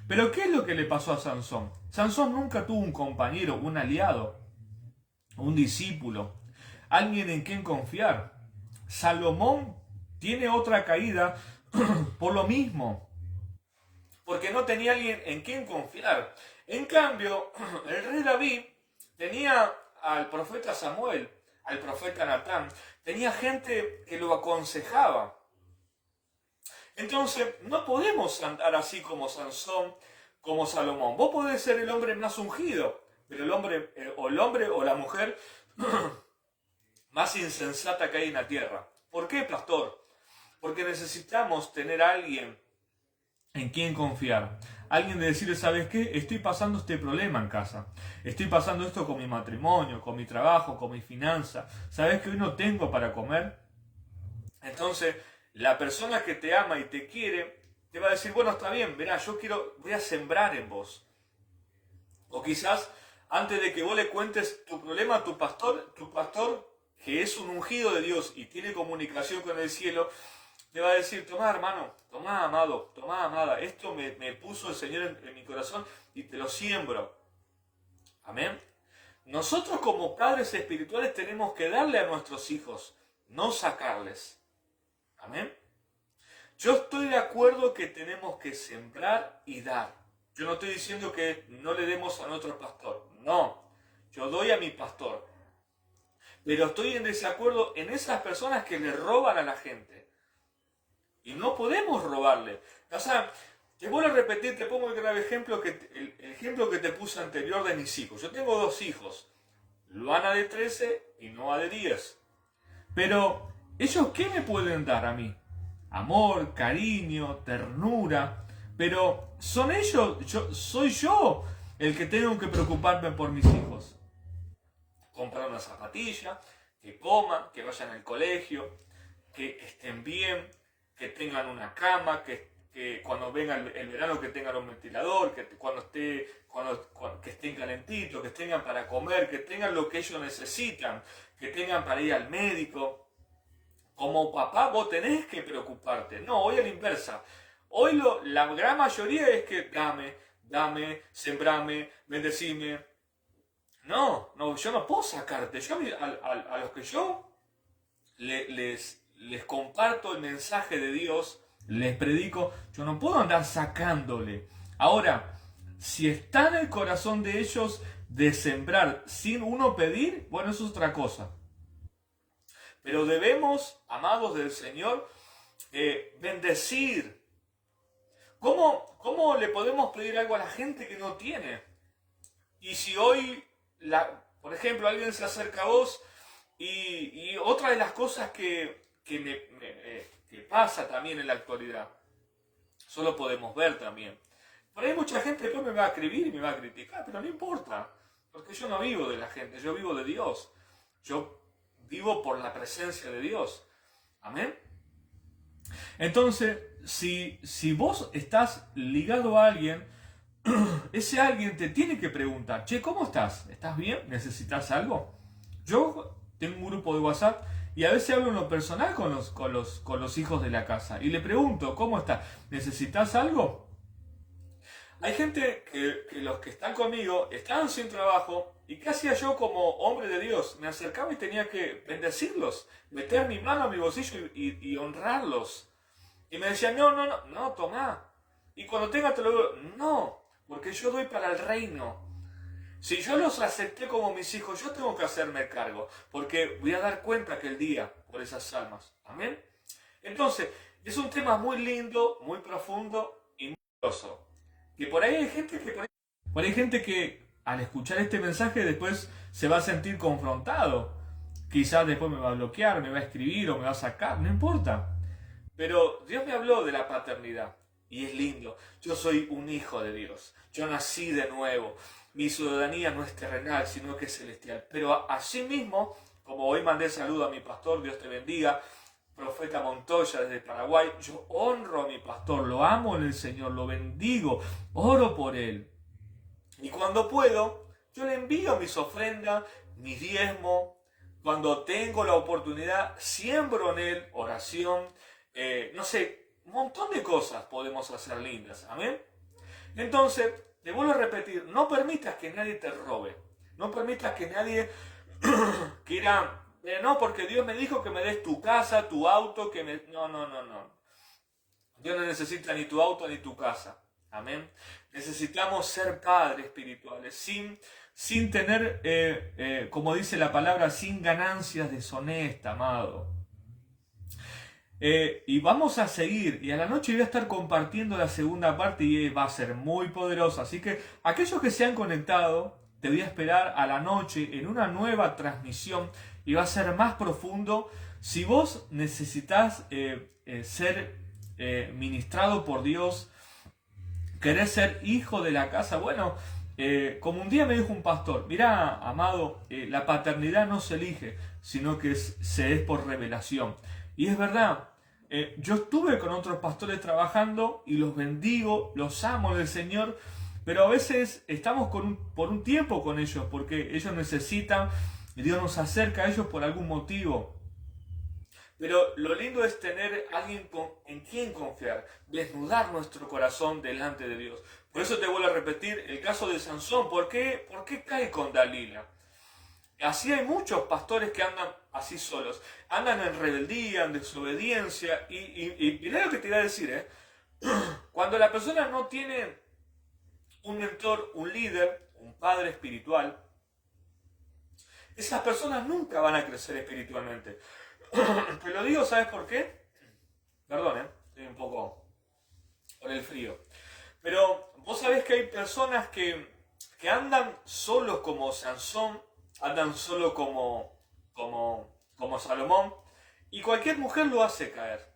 Pero ¿qué es lo que le pasó a Sansón? Sansón nunca tuvo un compañero, un aliado, un discípulo, alguien en quien confiar. Salomón tiene otra caída por lo mismo, porque no tenía alguien en quien confiar. En cambio, el rey David tenía al profeta Samuel, al profeta Natán, tenía gente que lo aconsejaba. Entonces, no podemos andar así como Sansón, como Salomón. Vos podés ser el hombre más ungido, pero el hombre o la mujer más insensata que hay en la tierra. ¿Por qué, pastor? Porque necesitamos tener a alguien en quien confiar. Alguien de decirle, ¿sabes qué? Estoy pasando este problema en casa. Estoy pasando esto con mi matrimonio, con mi trabajo, con mi finanza. ¿Sabes que hoy no tengo para comer? Entonces, la persona que te ama y te quiere, te va a decir, bueno, está bien, verá, voy a sembrar en vos. O quizás, antes de que vos le cuentes tu problema a tu pastor, que es un ungido de Dios y tiene comunicación con el cielo, te va a decir, tomá hermano, tomá amado, tomá amada, esto me puso el Señor en mi corazón y te lo siembro. Amén. Nosotros como padres espirituales tenemos que darle a nuestros hijos, no sacarles. Amén. Yo estoy de acuerdo que tenemos que sembrar y dar. Yo no estoy diciendo que no le demos a nuestro pastor. No, yo doy a mi pastor. Pero estoy en desacuerdo en esas personas que le roban a la gente. Y no podemos robarle. O sea, te vuelvo a repetir, te pongo el grave ejemplo, el ejemplo que te puse anterior de mis hijos. Yo tengo 2 hijos. Luana de 13 y Noah de 10. Pero, ¿ellos qué me pueden dar a mí? Amor, cariño, ternura. Pero, ¿son ellos? ¿Soy yo el que tengo que preocuparme por mis hijos? Comprar una zapatilla, que coman, que vayan al colegio, que estén bien, que tengan una cama, que cuando venga el verano que tengan un ventilador, que que estén calentitos, que tengan para comer, que tengan lo que ellos necesitan, que tengan para ir al médico. Como papá vos tenés que preocuparte. No, hoy a la inversa. Hoy la gran mayoría es que dame, sembrame, bendecime. No, yo no puedo sacarte. Yo a los que yo les comparto el mensaje de Dios, les predico, yo no puedo andar sacándole. Ahora, si está en el corazón de ellos de sembrar sin uno pedir, bueno, eso es otra cosa. Pero debemos, amados del Señor, bendecir. ¿Cómo le podemos pedir algo a la gente que no tiene? Y si hoy, por ejemplo, alguien se acerca a vos y otra de las cosas que pasa también en la actualidad, solo podemos ver también. Por ahí mucha gente después me va a escribir y me va a criticar, pero no importa, porque yo no vivo de la gente, yo vivo de Dios. Yo vivo por la presencia de Dios. Amén. Entonces, si vos estás ligado a alguien, ese alguien te tiene que preguntar, che, ¿cómo estás? ¿Estás bien? ¿Necesitas algo? Yo tengo un grupo de WhatsApp y a veces hablo en lo personal con los hijos de la casa y le pregunto, ¿cómo estás? ¿Necesitas algo? Hay gente que los que están conmigo estaban sin trabajo y ¿qué hacía yo como hombre de Dios? Me acercaba y tenía que bendecirlos, meter mi mano a mi bolsillo y honrarlos. Y me decían, no, tomá. Y cuando tenga te lo digo, no, porque yo doy para el reino. Si yo los acepté como mis hijos, yo tengo que hacerme cargo, porque voy a dar cuenta aquel día por esas almas. Amén. Entonces, es un tema muy lindo, muy profundo y muy groso. Que por ahí hay gente que al escuchar este mensaje después se va a sentir confrontado. Quizás después me va a bloquear, me va a escribir o me va a sacar, no importa. Pero Dios me habló de la paternidad y es lindo. Yo soy un hijo de Dios. Yo nací de nuevo. Mi ciudadanía no es terrenal, sino que es celestial. Pero asimismo, como hoy mandé saludo a mi pastor, Dios te bendiga, profeta Montoya desde Paraguay, yo honro a mi pastor, lo amo en el Señor, lo bendigo, oro por él. Y cuando puedo, yo le envío mis ofrendas, mi diezmo. Cuando tengo la oportunidad, siembro en él oración, no sé, un montón de cosas podemos hacer lindas. Amén. Entonces, te vuelvo a repetir, no permitas que nadie te robe. No permitas que nadie quiera, no, porque Dios me dijo que me des tu casa, tu auto, que me... No. Dios no necesita ni tu auto ni tu casa. Amén. Necesitamos ser padres espirituales, sin tener, como dice la palabra, sin ganancias deshonestas, amado. Y vamos a seguir, y a la noche voy a estar compartiendo la segunda parte y va a ser muy poderosa. Así que aquellos que se han conectado, te voy a esperar a la noche en una nueva transmisión y va a ser más profundo. Si vos necesitas ser ministrado por Dios, querés ser hijo de la casa, bueno, como un día me dijo un pastor, mirá, amado, la paternidad no se elige, sino que se es por revelación. Y es verdad, yo estuve con otros pastores trabajando y los bendigo, los amo del Señor, pero a veces estamos por un tiempo con ellos, porque ellos necesitan, y Dios nos acerca a ellos por algún motivo. Pero lo lindo es tener alguien en quien confiar, desnudar nuestro corazón delante de Dios. Por eso te vuelvo a repetir el caso de Sansón. ¿Por qué cae con Dalila? Así hay muchos pastores que andan así solos. Andan en rebeldía, en desobediencia. Y mirá lo que te iba a decir, cuando la persona no tiene un mentor, un líder, un padre espiritual, esas personas nunca van a crecer espiritualmente. Te lo digo, ¿sabes por qué? Perdón, estoy un poco por el frío. Pero vos sabés que hay personas que andan solos como Sansón, andan solos como Salomón, y cualquier mujer lo hace caer.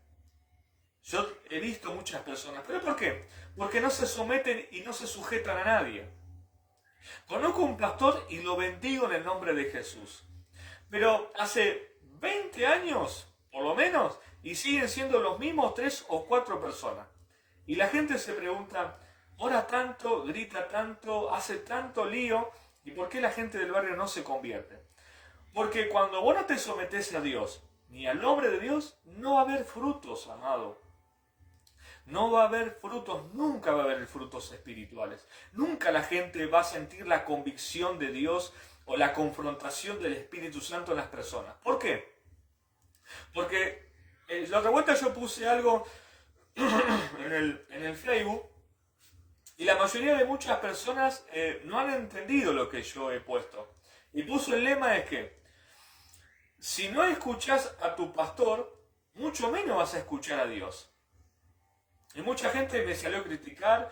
Yo he visto muchas personas, ¿pero por qué? Porque no se someten y no se sujetan a nadie. Conozco un pastor y lo bendigo en el nombre de Jesús. Pero hace 20 años, por lo menos, y siguen siendo los mismos 3 o 4 personas. Y la gente se pregunta, ora tanto, grita tanto, hace tanto lío, ¿y por qué la gente del barrio no se convierte? Porque cuando vos no te sometés a Dios, ni al nombre de Dios, no va a haber frutos, amado. No va a haber frutos, nunca va a haber frutos espirituales. Nunca la gente va a sentir la convicción de Dios o la confrontación del Espíritu Santo en las personas. ¿Por qué? Porque la otra vuelta yo puse algo en el Facebook y la mayoría de muchas personas no han entendido lo que yo he puesto. Y puse el lema de que si no escuchás a tu pastor, mucho menos vas a escuchar a Dios. Y mucha gente me salió a criticar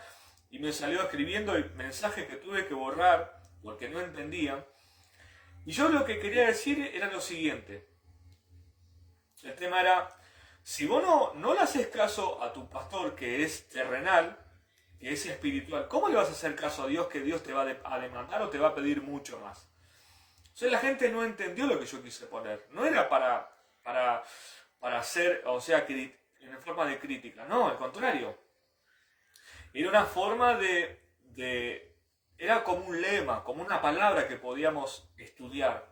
y me salió escribiendo mensajes que tuve que borrar porque no entendían. Y yo lo que quería decir era lo siguiente. El tema era, si vos no le haces caso a tu pastor que es terrenal, que es espiritual, ¿cómo le vas a hacer caso a Dios que Dios te va a demandar o te va a pedir mucho más? Entonces la gente no entendió lo que yo quise poner. No era para hacer, o sea, en forma de crítica. No, al contrario. Era una forma era como un lema, como una palabra que podíamos estudiar.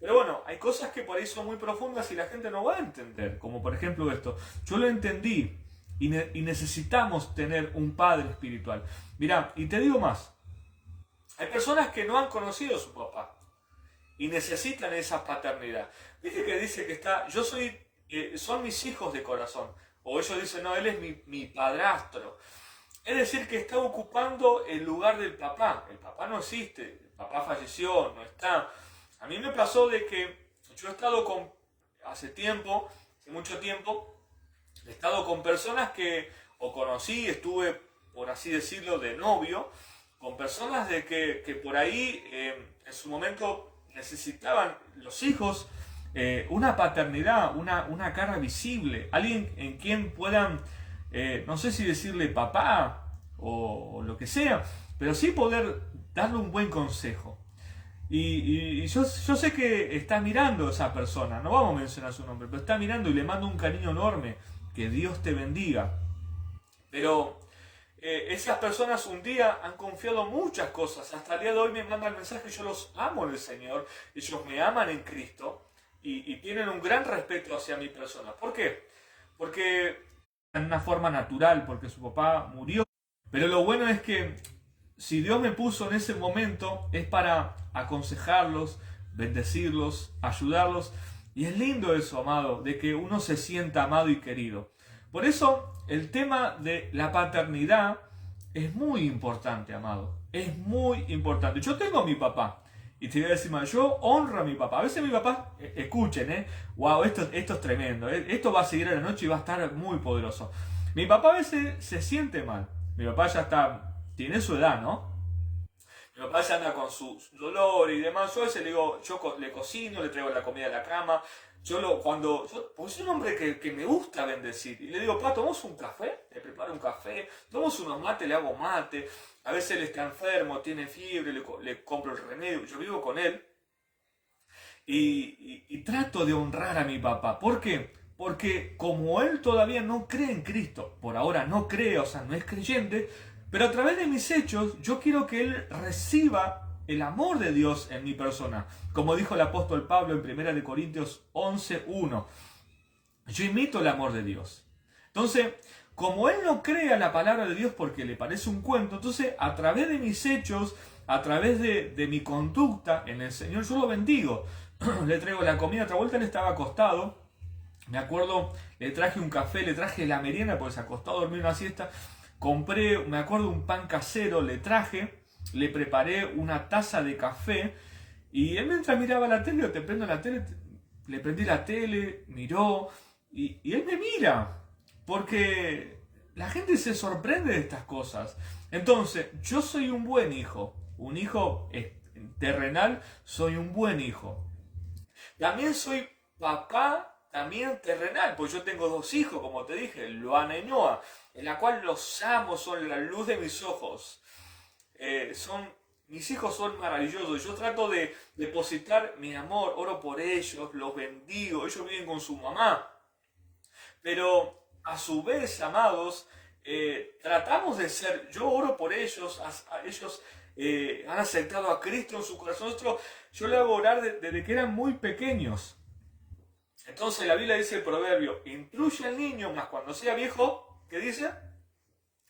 Pero bueno, hay cosas que por ahí son muy profundas y la gente no va a entender. Como por ejemplo esto. Yo lo entendí y necesitamos tener un padre espiritual. Mirá, y te digo más. Hay personas que no han conocido a su papá y necesitan esa paternidad. Viste que dice que son mis hijos de corazón. O ellos dicen, no, él es mi padrastro. Es decir, que está ocupando el lugar del papá. El papá no existe, el papá falleció, no está. A mí me pasó de que yo he estado hace mucho tiempo, he estado con personas que estuve, por así decirlo, de novio, con personas de que por ahí en su momento necesitaban los hijos una paternidad, una cara visible, alguien en quien puedan, no sé si decirle papá o lo que sea, pero sí poder darle un buen consejo. Y yo sé que está mirando a esa persona, no vamos a mencionar su nombre, pero está mirando y le mando un cariño enorme, que Dios te bendiga. Pero esas personas un día han confiado muchas cosas, hasta el día de hoy me mandan mensajes, yo los amo en el Señor, ellos me aman en Cristo y tienen un gran respeto hacia mi persona. ¿Por qué? Porque en una forma natural, porque su papá murió. Pero lo bueno es que si Dios me puso en ese momento es para aconsejarlos, bendecirlos, ayudarlos. Y es lindo eso, amado, de que uno se sienta amado y querido. Por eso el tema de la paternidad es muy importante, amado. Es muy importante. Yo tengo a mi papá. Y te voy a decir más, yo honro a mi papá. A veces mi papá, escuchen, wow, esto es tremendo. Esto va a seguir a la noche y va a estar muy poderoso. Mi papá a veces se siente mal. Mi papá ya tiene su edad, ¿no? Mi papá ya anda con su dolor y demás. Yo a veces le cocino, le traigo la comida a la cama. Porque soy un hombre que me gusta bendecir. Y le digo, papá, ¿tomamos un café? Le preparo un café. Tomamos unos mates, le hago mate. A veces él está enfermo, tiene fiebre, le compro el remedio. Yo vivo con él. Y trato de honrar a mi papá. ¿Por qué? Porque como él todavía no cree en Cristo, por ahora no cree, o sea, no es creyente, pero a través de mis hechos yo quiero que él reciba el amor de Dios en mi persona. Como dijo el apóstol Pablo en 1 Corintios 11:1. Yo imito el amor de Dios. Entonces, como él no cree a la palabra de Dios porque le parece un cuento, entonces a través de mis hechos, a través de mi conducta en el Señor, yo lo bendigo. Le traigo la comida, otra vuelta él estaba acostado. Me acuerdo, le traje un café, le traje la merienda porque se acostó a dormir una siesta. compré, me acuerdo, un pan casero, le traje, le preparé una taza de café y él mientras miraba la tele, te prendo la tele, le prendí la tele, miró y él me mira, porque la gente se sorprende de estas cosas. Entonces, yo soy un buen hijo, un hijo terrenal, soy un buen hijo. También soy papá, también terrenal, pues yo tengo dos hijos, como te dije, Luana y Noah, en la cual los amo, son la luz de mis ojos. Mis hijos son maravillosos. Yo trato de depositar mi amor, oro por ellos, los bendigo. Ellos viven con su mamá. Pero a su vez, amados, tratamos de ser, yo oro por ellos, ellos han aceptado a Cristo en su corazón. Yo le hago orar desde que eran muy pequeños. Entonces la Biblia dice el proverbio, instruye al niño, mas cuando sea viejo, ¿qué dice?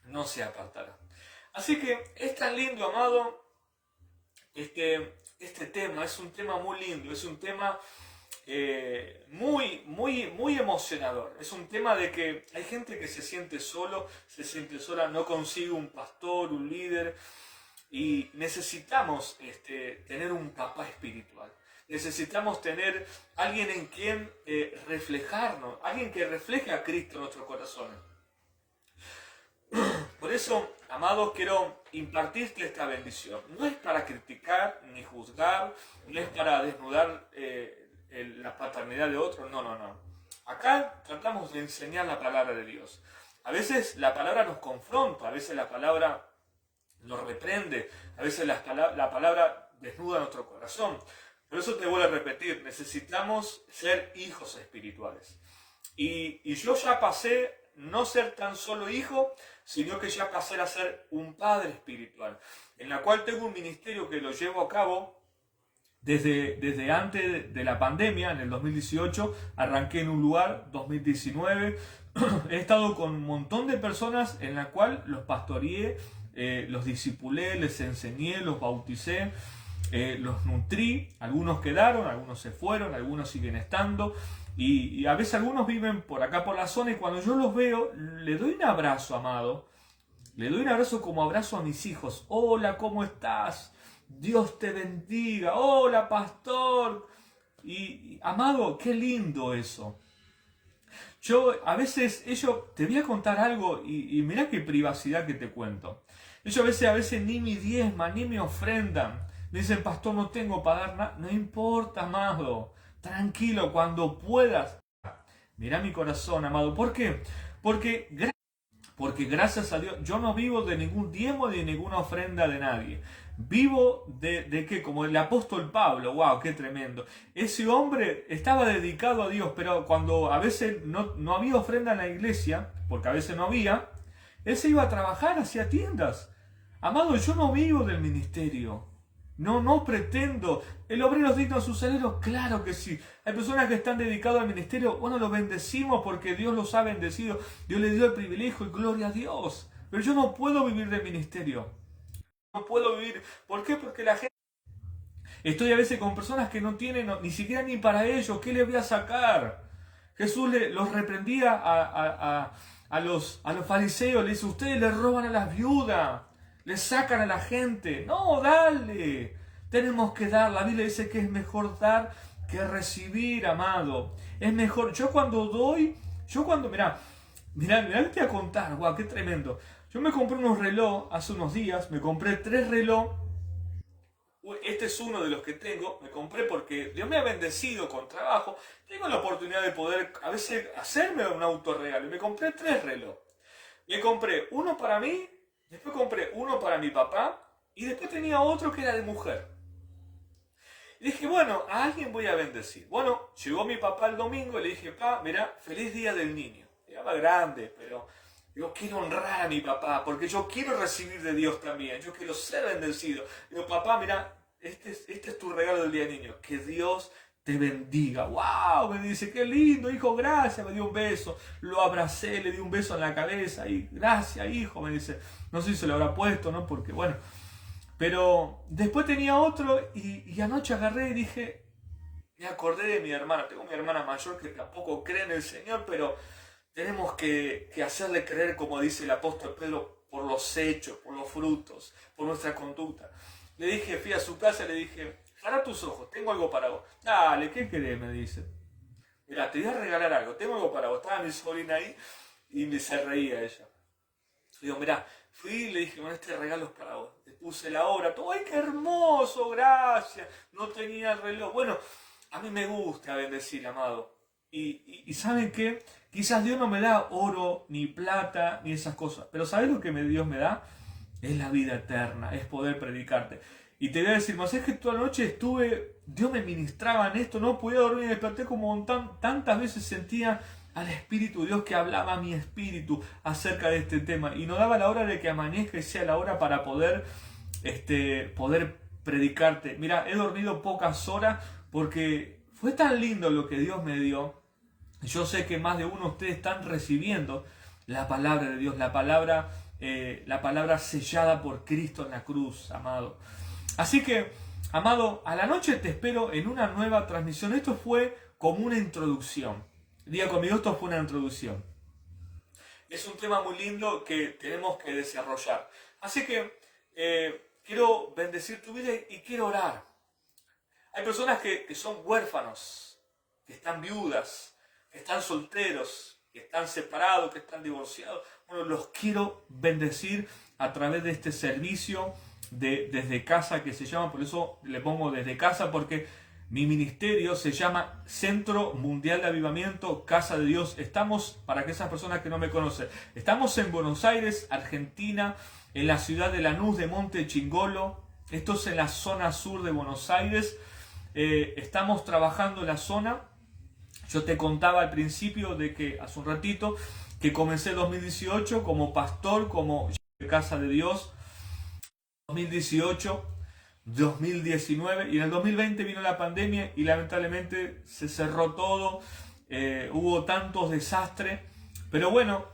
No se apartará. Así que es tan lindo, amado, este tema, es un tema muy lindo, es un tema muy emocionador. Es un tema de que hay gente que se siente solo, se siente sola, no consigue un pastor, un líder, y necesitamos tener un papá espiritual. Necesitamos tener alguien en quien reflejarnos, alguien que refleje a Cristo en nuestros corazones. Por eso, amados, quiero impartirte esta bendición. No es para criticar ni juzgar, no es para desnudar la paternidad de otro, no. Acá tratamos de enseñar la palabra de Dios. A veces la palabra nos confronta, a veces la palabra nos reprende, a veces la palabra desnuda nuestro corazón. Por eso te vuelvo a repetir, necesitamos ser hijos espirituales. Y yo ya pasé no ser tan solo hijo, sino que ya pasé a ser un padre espiritual, en la cual tengo un ministerio que lo llevo a cabo desde antes de la pandemia, en el 2018, arranqué en un lugar, 2019, he estado con un montón de personas en la cual los pastoreé, los discipulé, les enseñé, los bauticé, los nutrí, algunos quedaron, algunos se fueron, algunos siguen estando, y a veces algunos viven por acá por la zona, y cuando yo los veo, le doy un abrazo, amado, le doy un abrazo como abrazo a mis hijos. Hola, ¿cómo estás? Dios te bendiga. Hola, pastor. Y amado, qué lindo eso. Yo, a veces, te voy a contar algo, y mirá qué privacidad que te cuento. Ellos a veces ni me diezman, ni me ofrendan. Me dicen, pastor, no tengo para dar nada. No importa, amado. Tranquilo, cuando puedas. Mirá mi corazón, amado. ¿Por qué? Porque gracias a Dios, yo no vivo de ningún diezmo ni de ninguna ofrenda de nadie. Vivo de que, como el apóstol Pablo, wow, qué tremendo. Ese hombre estaba dedicado a Dios, pero cuando a veces no había ofrenda en la iglesia, porque a veces no había, él se iba a trabajar, hacía tiendas. Amado, yo no vivo del ministerio. No pretendo. ¿El obrero es digno de su salario? Claro que sí. Hay personas que están dedicadas al ministerio. Bueno, los bendecimos porque Dios los ha bendecido. Dios les dio el privilegio y gloria a Dios. Pero yo no puedo vivir del ministerio. No puedo vivir. ¿Por qué? Porque la gente... Estoy a veces con personas que no tienen ni siquiera ni para ellos. ¿Qué les voy a sacar? Jesús los reprendía a los fariseos. Les dice, ustedes le roban a las viudas. Le sacan a la gente. No, dale. Tenemos que dar. La Biblia dice que es mejor dar que recibir, amado. Es mejor. Yo cuando doy, mirá, te voy a contar, guau, qué tremendo. Yo me compré unos relojes hace unos días, me compré 3 relojes. Este es uno de los que tengo, me compré porque Dios me ha bendecido con trabajo. Tengo la oportunidad de poder a veces hacerme un autorregalo. Y me compré 3 relojes. Me compré uno para mí. Después compré uno para mi papá y después tenía otro que era de mujer. Y dije, bueno, a alguien voy a bendecir. Bueno, llegó mi papá el domingo y le dije, pa, mira, feliz día del niño. Era grande, pero yo quiero honrar a mi papá porque yo quiero recibir de Dios también. Yo quiero ser bendecido. Digo, papá, mira, este es tu regalo del día del niño. Que Dios te bendiga. ¡Wow! Me dice, qué lindo, hijo, gracias. Me dio un beso. Lo abracé, le di un beso en la cabeza. Y gracias, hijo, me dice. No sé si se lo habrá puesto, ¿no? Porque, bueno. Pero después tenía otro y anoche agarré y dije, me acordé de mi hermana. Tengo mi hermana mayor que tampoco cree en el Señor, pero tenemos que hacerle creer, como dice el apóstol Pedro, por los hechos, por los frutos, por nuestra conducta. Le dije, fui a su casa y le dije, cerrá tus ojos, tengo algo para vos. Dale, ¿qué querés? Me dice. Mira, te voy a regalar algo, tengo algo para vos. Estaba mi sobrina ahí y se reía ella. Le digo, mira, fui y le dije, bueno, este regalo es para vos. Le puse la hora, todo, ¡ay, qué hermoso! Gracias. No tenía el reloj. Bueno, a mí me gusta bendecir, amado. Y ¿saben qué? Quizás Dios no me da oro, ni plata, ni esas cosas. Pero ¿sabes lo que Dios me da? Es la vida eterna, es poder predicarte. Y te voy a decir, más es que toda la noche Dios me ministraba en esto, no podía dormir, me desperté como tantas veces sentía al Espíritu de Dios que hablaba a mi espíritu acerca de este tema. Y no daba la hora de que amanezca y sea la hora para poder predicarte. Mira, he dormido pocas horas porque fue tan lindo lo que Dios me dio. Yo sé que más de uno de ustedes están recibiendo la palabra de Dios, la palabra sellada por Cristo en la cruz, amado. Así que, amado, a la noche te espero en una nueva transmisión. Esto fue como una introducción. Diga conmigo, esto fue una introducción. Es un tema muy lindo que tenemos que desarrollar. Así que quiero bendecir tu vida y quiero orar. Hay personas que son huérfanos, que están viudas, que están solteros, que están separados, que están divorciados. Bueno, los quiero bendecir a través de este servicio desde casa que se llama, por eso le pongo desde casa, porque mi ministerio se llama Centro Mundial de Avivamiento, Casa de Dios. Estamos, para que esas personas que no me conocen, estamos en Buenos Aires, Argentina, en la ciudad de Lanús de Monte Chingolo. Esto es en la zona sur de Buenos Aires. Estamos trabajando en la zona. Yo te contaba al principio de que, hace un ratito, que comencé 2018 como pastor, como Casa de Dios. 2018, 2019 y en el 2020 vino la pandemia y lamentablemente se cerró todo, hubo tantos desastres, pero bueno,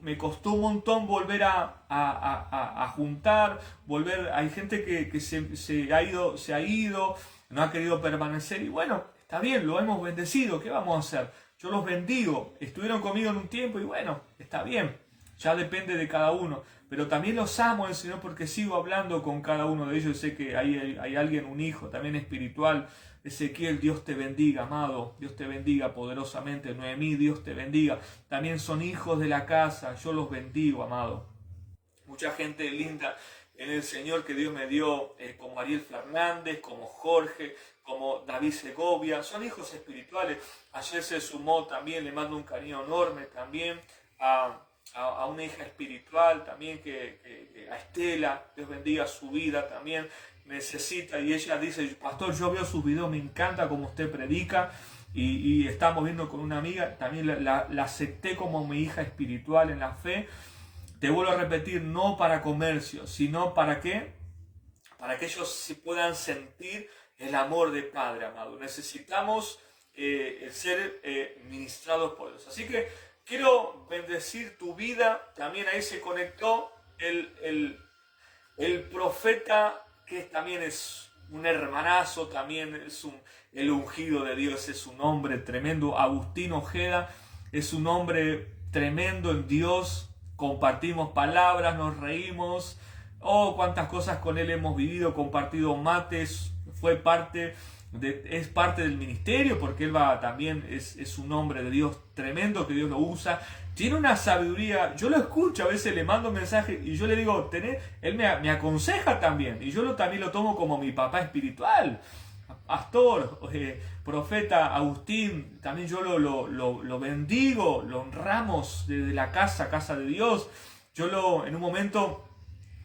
me costó un montón volver a juntar, hay gente que se ha ido, no ha querido permanecer y bueno, está bien, lo hemos bendecido, ¿qué vamos a hacer? Yo los bendigo, estuvieron conmigo en un tiempo y bueno, está bien, ya depende de cada uno. Pero también los amo el Señor porque sigo hablando con cada uno de ellos. Sé que hay alguien, un hijo también espiritual. Ezequiel, Dios te bendiga, amado. Dios te bendiga poderosamente. Noemí, Dios te bendiga. También son hijos de la casa. Yo los bendigo, amado. Mucha gente linda en el Señor que Dios me dio, como Ariel Fernández, como Jorge, como David Segovia. Son hijos espirituales. Ayer se sumó también, le mando un cariño enorme también a una hija espiritual también, a Estela, Dios bendiga su vida también, necesita, y ella dice, pastor, yo veo sus videos, me encanta como usted predica, y estamos viendo con una amiga, también la acepté como mi hija espiritual en la fe. Te vuelvo a repetir, no para comercio, sino para ¿qué? Para que ellos se puedan sentir el amor de Padre, amado. Necesitamos ser ministrados por Dios. Así que quiero bendecir tu vida. También ahí se conectó el profeta, que también es un hermanazo, también es el ungido de Dios, es un hombre tremendo. Agustín Ojeda es un hombre tremendo en Dios. Compartimos palabras, nos reímos. Oh, cuántas cosas con él hemos vivido, compartido mates, es parte del ministerio, porque él también es un hombre de Dios tremendo, que Dios lo usa. Tiene una sabiduría, yo lo escucho, a veces le mando mensajes y yo le digo, él me aconseja también, y yo también lo tomo como mi papá espiritual. Pastor, profeta Agustín, también yo lo bendigo, lo honramos desde la casa de Dios. En un momento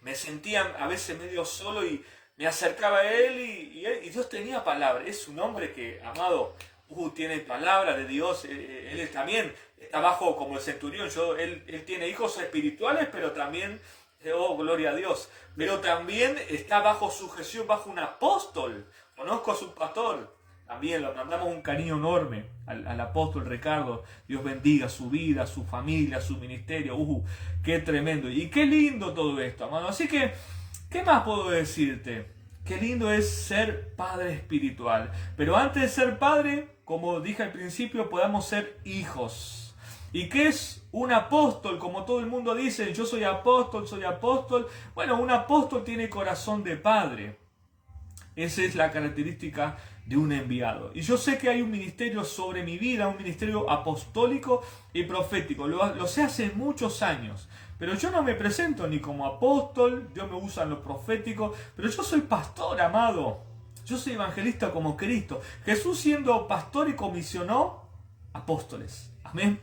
me sentía a veces medio solo y me acercaba a él y Dios tenía palabra. Es un hombre que, amado, tiene palabra de Dios. Él también está bajo como el centurión. Él tiene hijos espirituales, pero también, oh, gloria a Dios, pero también está bajo sujeción, bajo un apóstol. Conozco a su pastor. También le mandamos un cariño enorme al apóstol Ricardo. Dios bendiga su vida, su familia, su ministerio. Qué tremendo. Y qué lindo todo esto, amado. Así que, ¿qué más puedo decirte? Qué lindo es ser padre espiritual. Pero antes de ser padre, como dije al principio, podamos ser hijos. ¿Y qué es un apóstol? Como todo el mundo dice, yo soy apóstol, soy apóstol. Bueno, un apóstol tiene corazón de padre. Esa es la característica de un enviado. Y yo sé que hay un ministerio sobre mi vida, un ministerio apostólico y profético. Lo sé hace muchos años. Pero yo no me presento ni como apóstol, Dios me usa en lo profético, pero yo soy pastor, amado. Yo soy evangelista como Cristo. Jesús, siendo pastor, y comisionó apóstoles. Amén.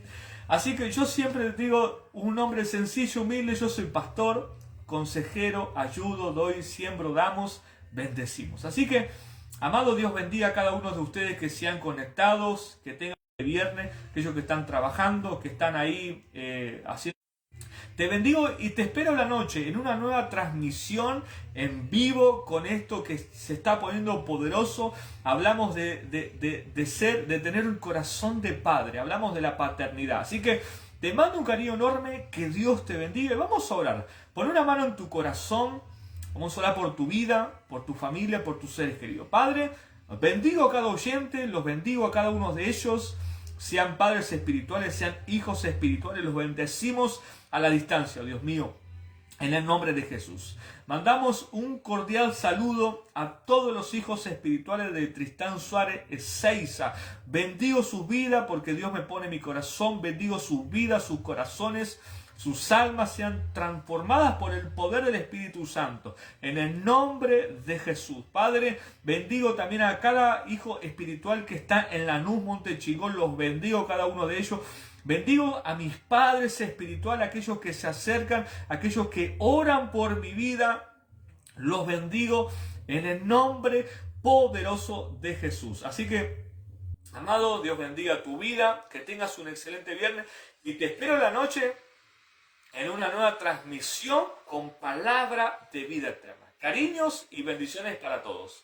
Así que yo siempre digo, un hombre sencillo, humilde, yo soy pastor, consejero, ayudo, doy, siembro, damos, bendecimos. Así que, amado, Dios bendiga a cada uno de ustedes que sean conectados, que tengan este viernes, aquellos que están trabajando, que están ahí haciendo. Te bendigo y te espero la noche en una nueva transmisión en vivo con esto que se está poniendo poderoso. Hablamos de tener un corazón de padre, hablamos de la paternidad. Así que te mando un cariño enorme, que Dios te bendiga y vamos a orar. Pon una mano en tu corazón, vamos a orar por tu vida, por tu familia, por tus seres queridos. Padre, bendigo a cada oyente, los bendigo a cada uno de ellos. Sean padres espirituales, sean hijos espirituales, los bendecimos a la distancia, Dios mío, en el nombre de Jesús. Mandamos un cordial saludo a todos los hijos espirituales de Tristán Suárez Ezeiza. Bendigo sus vidas porque Dios me pone en mi corazón. Bendigo sus vidas, sus corazones, sus almas sean transformadas por el poder del Espíritu Santo. En el nombre de Jesús. Padre, bendigo también a cada hijo espiritual que está en Lanús, Monte Chigón. Los bendigo cada uno de ellos. Bendigo a mis padres espirituales, aquellos que se acercan, aquellos que oran por mi vida. Los bendigo en el nombre poderoso de Jesús. Así que, amado, Dios bendiga tu vida, que tengas un excelente viernes y te espero la noche en una nueva transmisión con palabra de vida eterna. Cariños y bendiciones para todos.